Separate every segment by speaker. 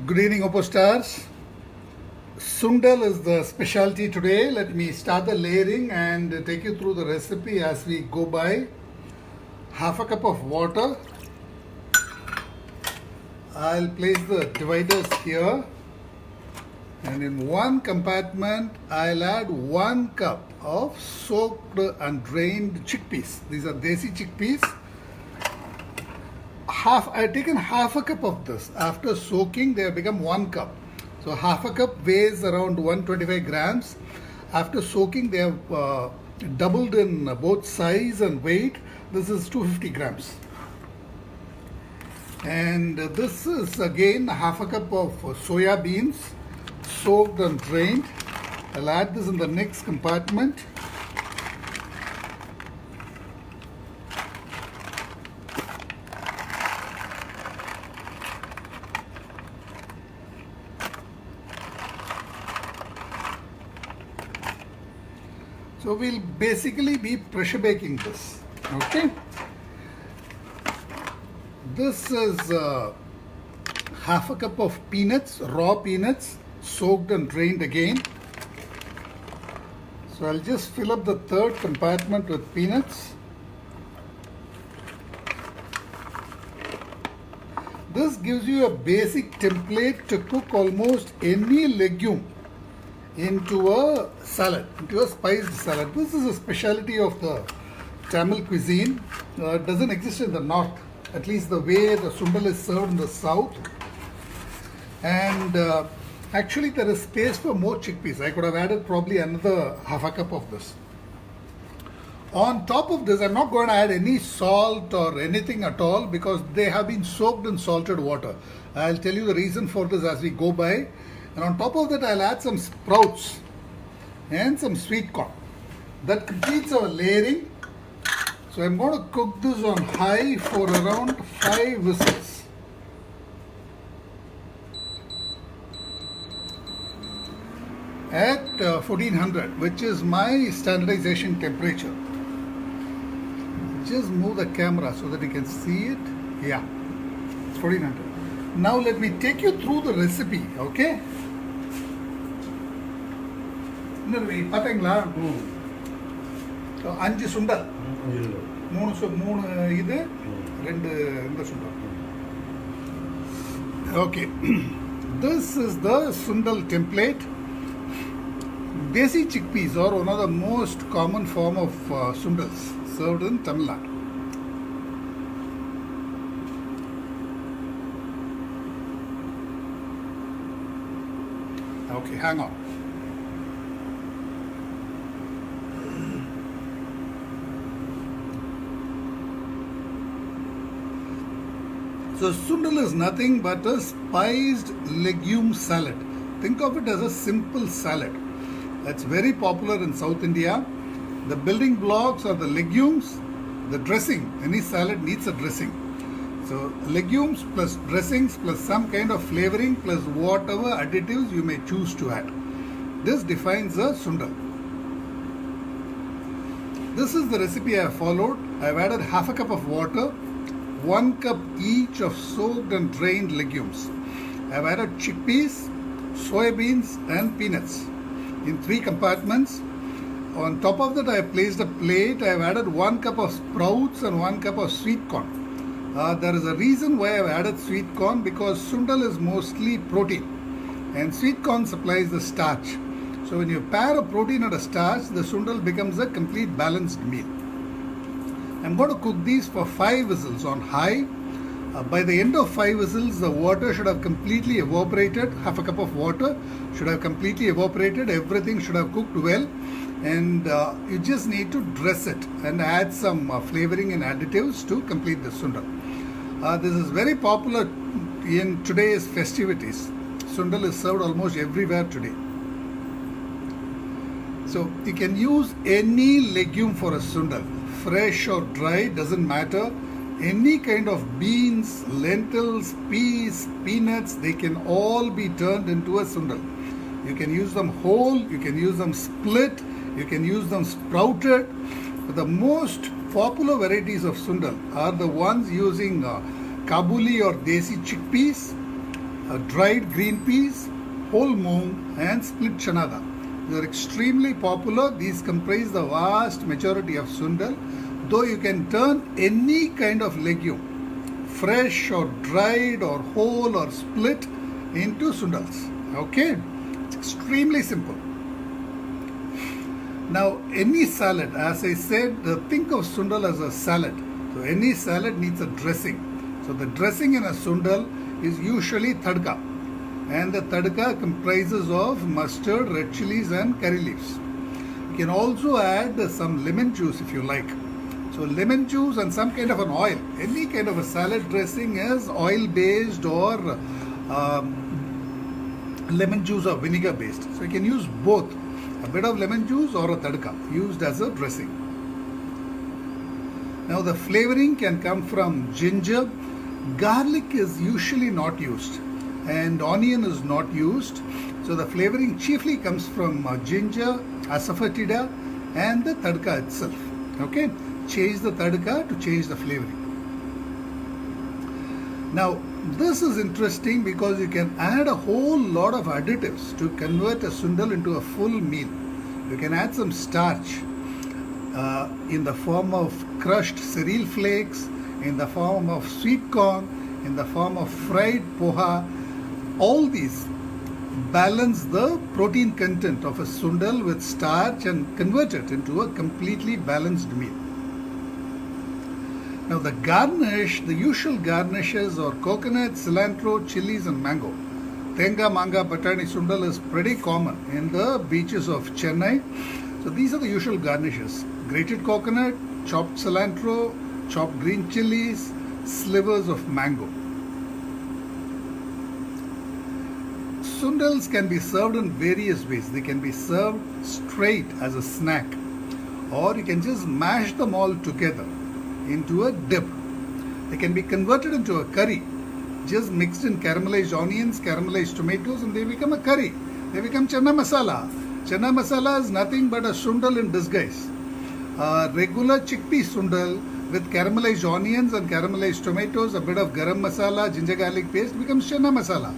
Speaker 1: Good evening, OPOS stars. Sundal is the specialty today. Let me start the layering and take you through the recipe as we go by. Half a cup of water. I'll place the dividers here. And in one compartment, I'll add 1 cup of soaked and drained chickpeas. These are desi chickpeas. I've taken half a cup of this. After soaking, they have become 1 cup. So half a cup weighs around 125 grams. After soaking, they have doubled in both size and weight. This is 250 grams. And this is again half a cup of soya beans, soaked and drained. I'll add this in the next compartment. So we'll basically be pressure baking this, okay? This is half a cup of peanuts, raw peanuts, soaked and drained again. So I'll just fill up the third compartment with peanuts. This gives you a basic template to cook almost any legume into a salad, into a spiced salad. This is a specialty of the Tamil cuisine. It doesn't exist in the north, at least the way the Sundal is served in the south. And actually there is space for more chickpeas. I could have added probably another half a cup of this. On top of this, I'm not going to add any salt or anything at all because they have been soaked in salted water. I'll tell you the reason for this as we go by. And on top of that, I'll add some sprouts and some sweet corn. That completes our layering. So I'm going to cook this on high for around 5 whistles. At 1400, which is my standardization temperature. Just move the camera so that you can see it. Yeah, it's 1400. Now let me take you through the recipe, okay? பார்த்தீங்களா 5 சுண்டல் 3 இது 2 இந்த சுண்டல். Okay, this is the Sundal template. Desi chickpeas are one of the most common form of sundals served in Tamil Nadu. Okay, hang on. So Sundal is nothing but a spiced legume salad. Think of it as a simple salad. That's very popular in South India. The building blocks are the legumes, the dressing. Any salad needs a dressing. So legumes plus dressings plus some kind of flavoring plus whatever additives you may choose to add. This defines a Sundal. This is the recipe I have followed. I have added half a cup of water, 1 cup each of soaked and drained legumes. I have added chickpeas, soybeans and peanuts in 3 compartments. On top of that, I have placed a plate. I have added 1 cup of sprouts and 1 cup of sweet corn. There is a reason why I have added sweet corn because Sundal is mostly protein and sweet corn supplies the starch. So when you pair a protein and a starch, the Sundal becomes a complete balanced meal. I'm going to cook these for 5 whistles on high. By the end of 5 whistles, the water should have completely evaporated. Half a cup of water should have completely evaporated. Everything should have cooked well. And you just need to dress it and add some flavoring and additives to complete the Sundal. This is very popular in today's festivities. Sundal is served almost everywhere today. So you can use any legume for a Sundal. Fresh or dry, doesn't matter. Any kind of beans, lentils, peas, peanuts, they can all be turned into a Sundal. You can use them whole, you can use them split, you can use them sprouted. But the most popular varieties of Sundal are the ones using Kabuli or Desi chickpeas, dried green peas, whole moong and split chana dal. They are extremely popular. These comprise the vast majority of Sundal, though you can turn any kind of legume, fresh or dried or whole or split, into Sundals. Okay, it's extremely simple. Now, any salad, as I said, think of Sundal as a salad. So, any salad needs a dressing. So, the dressing in a Sundal is usually tadka. And the tadka comprises of mustard, red chilies and curry leaves. You can also add some lemon juice if you like. So, lemon juice and some kind of an oil. Any kind of a salad dressing is oil based or lemon juice or vinegar based. So, you can use both. A bit of lemon juice or a tadka used as a dressing. Now the flavoring can come from ginger. Garlic is usually not used and onion is not used. So the flavoring chiefly comes from ginger, asafoetida and the tadka itself. Okay, change the tadka to change the flavoring. Now this is interesting because you can add a whole lot of additives to convert a sundal into a full meal. You can add some starch in the form of crushed cereal flakes, in the form of sweet corn, in the form of fried poha. All these balance the protein content of a sundal with starch and convert it into a completely balanced meal. Now the garnish, the usual garnishes are coconut, cilantro, chilies and mango. Tenga, manga, batani, sundal is pretty common in the beaches of Chennai. So these are the usual garnishes. Grated coconut, chopped cilantro, chopped green chilies, slivers of mango. Sundals can be served in various ways. They can be served straight as a snack, or you can just mash them all together into a dip. They can be converted into a curry, just mixed in caramelized onions, caramelized tomatoes, and they become a curry. They become chana masala. Chana masala is nothing but a sundal in disguise. A regular chickpea sundal with caramelized onions and caramelized tomatoes, a bit of garam masala, ginger garlic paste becomes chana masala.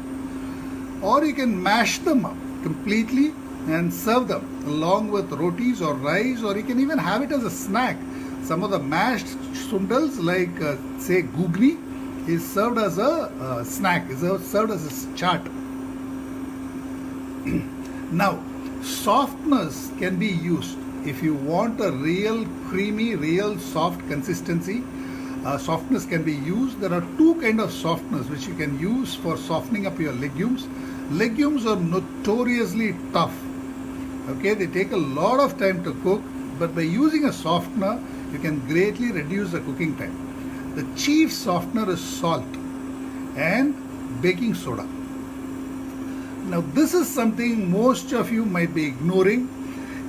Speaker 1: Or you can mash them up completely and serve them along with rotis or rice, or you can even have it as a snack. Some of the mashed sundals like say gugni is served as a snack, is served as a chaat. Now, softness can be used if you want a real creamy, real soft consistency. Softness can be used. There are two kinds of softness which you can use for softening up your legumes. Legumes are notoriously tough. Okay, they take a lot of time to cook, but by using a softener, you can greatly reduce the cooking time. The chief softener is salt and baking soda. Now this is something most of you might be ignoring.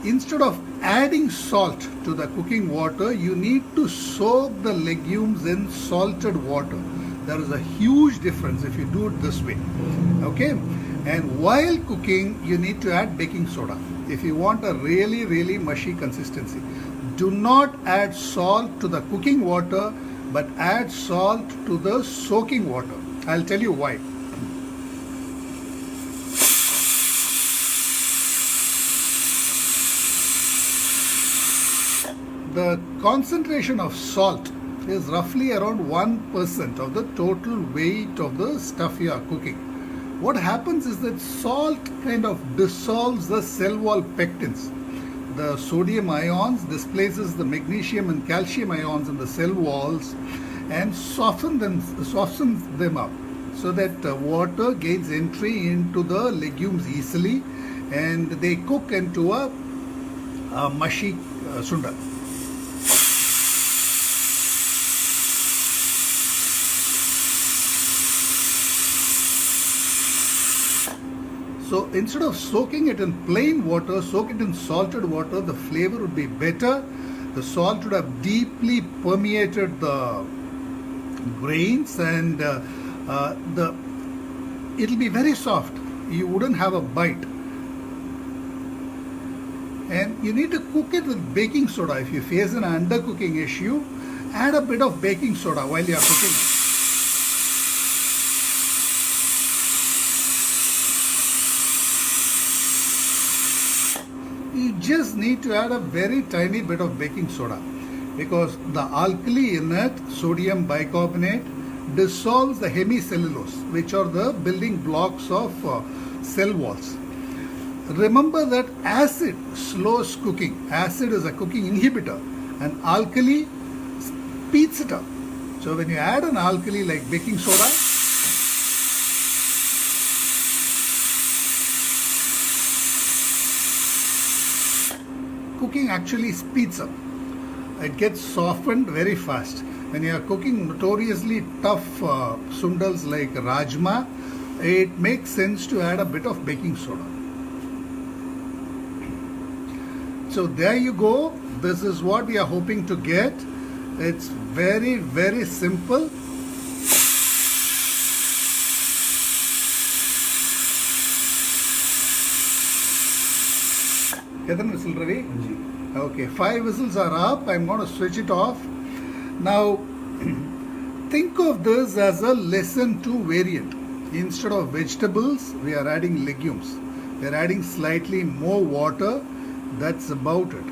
Speaker 1: Instead of adding salt to the cooking water, you need to soak the legumes in salted water. There is a huge difference if you do it this way. Okay, and while cooking, you need to add baking soda if you want a really, really mushy consistency. Do not add salt to the cooking water, but add salt to the soaking water. I'll tell you why. The concentration of salt is roughly around 1% of the total weight of the stuff you are cooking. What happens is that salt kind of dissolves the cell wall pectins. The sodium ions displaces the magnesium and calcium ions in the cell walls and softens them up so that water gains entry into the legumes easily and they cook into a mushy sundal. So instead of soaking it in plain water, soak it in salted water, the flavor would be better. The salt would have deeply permeated the grains and it'll be very soft. You wouldn't have a bite. And you need to cook it with baking soda. If you face an undercooking issue, add a bit of baking soda while you are cooking it. just need to add a very tiny bit of baking soda because the alkali in it, sodium bicarbonate, dissolves the hemicellulose, which are the building blocks of cell walls. Remember that acid slows cooking. Acid is a cooking inhibitor and alkali speeds it up. So when you add an alkali like baking soda, cooking actually speeds up. It gets softened very fast. When you are cooking notoriously tough sundals like rajma, it makes sense to add a bit of baking soda. So there you go. This is what we are hoping to get. It's very, very simple. Okay, 5 whistles are up. I'm going to switch it off. Now, think of this as a lesson 2 variant. Instead of vegetables, we are adding legumes. We are adding slightly more water. That's about it.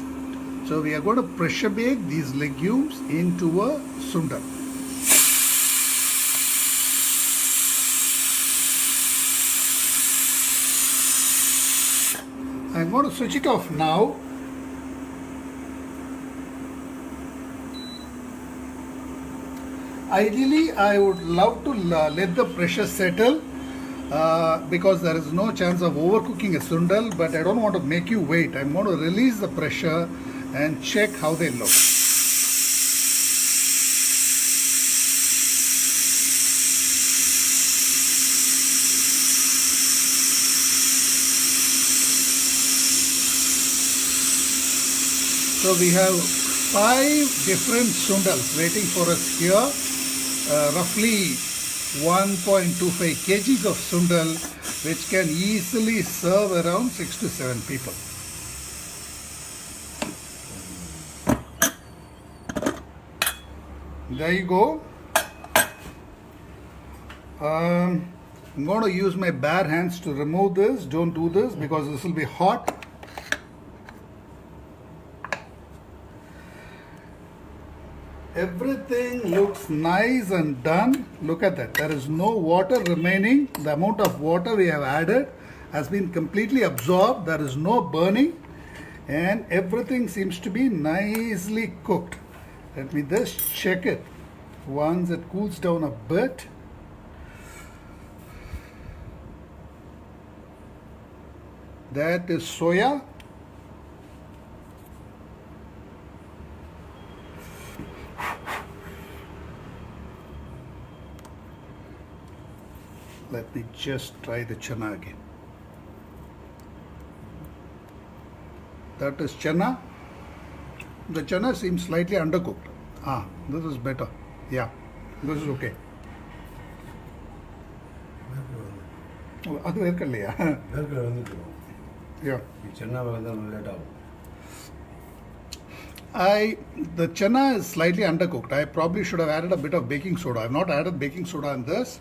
Speaker 1: So we are going to pressure bake these legumes into a sundal. I'm going to switch it off now. Ideally, I would love to let the pressure settle because there is no chance of overcooking a sundal, but I don't want to make you wait. I'm going to release the pressure and check how they look. So we have 5 different sundals waiting for us here. Roughly 1.25 kgs of sundal, which can easily serve around 6 to 7 people. There you go. I'm going to use my bare hands to remove this. Don't do this because this will be hot. Everything looks nice and done. Look at that. There is no water remaining. The amount of water we have added has been completely absorbed. There is no burning. And everything seems to be nicely cooked. Let me just check it. Once it cools down a bit. That is soya. Let me just try the chana again. That is chana. The chana seems slightly undercooked. This is better. Yeah, this is okay. Yeah. The chana is slightly undercooked. I probably should have added a bit of baking soda. I have not added baking soda in this.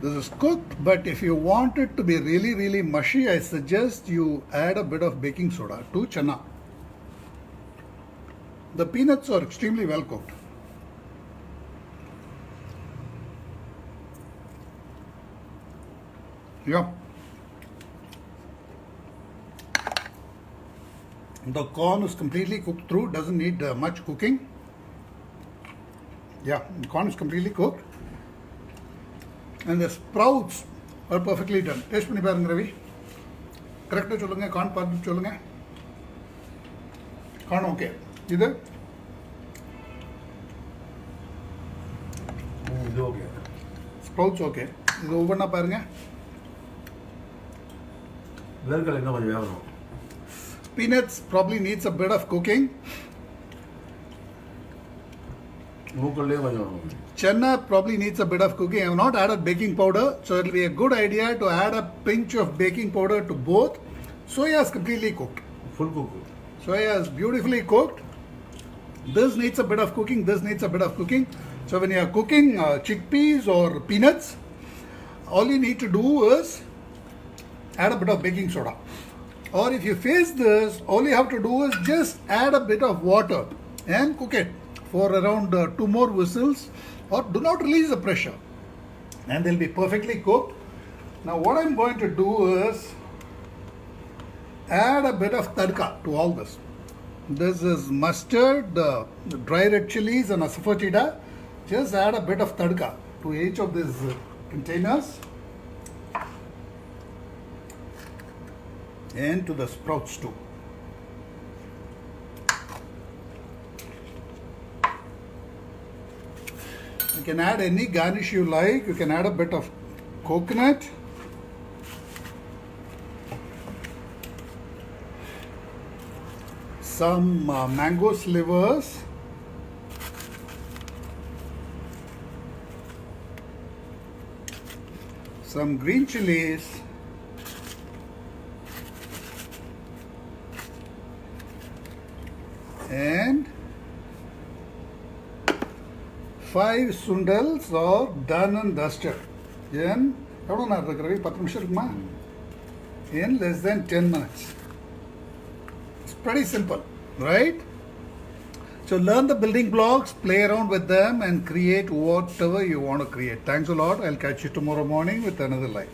Speaker 1: This is cooked, but if you want it to be really, really mushy, I suggest you add a bit of baking soda to chana. The peanuts are extremely well cooked. Yeah. The corn is completely cooked through, doesn't need much cooking. Yeah, the corn is completely cooked. And the sprouts are perfectly done. Taste panni parunga Ravi. Correct solunga, corn paathu solunga. Corn okay. Idu? Idu okay. Sprouts okay. Idu ovana parunga. Peanuts probably needs a bit of cooking. Chana probably needs a bit of cooking. I have not added baking powder, so it will be a good idea to add a pinch of baking powder to both. Soya is completely cooked.
Speaker 2: Full cooked.
Speaker 1: Soya is beautifully cooked. This needs a bit of cooking. This needs a bit of cooking. So when you are cooking chickpeas or peanuts, all you need to do is add a bit of baking soda. Or if you face this, all you have to do is just add a bit of water and cook it for around 2 more whistles, or do not release the pressure, and they'll be perfectly cooked. Now what I'm going to do is add a bit of tadka to all this. This is mustard, dry red chilies and asafoetida. Just add a bit of tadka to each of these containers and to the sprouts too. You can add any garnish you like. You can add a bit of coconut, some mango slivers, some green chilies, and 5 sundals are done and dusted. In less than 10 minutes. It's pretty simple, right? So learn the building blocks, play around with them, and create whatever you want to create. Thanks a lot. I'll catch you tomorrow morning with another live.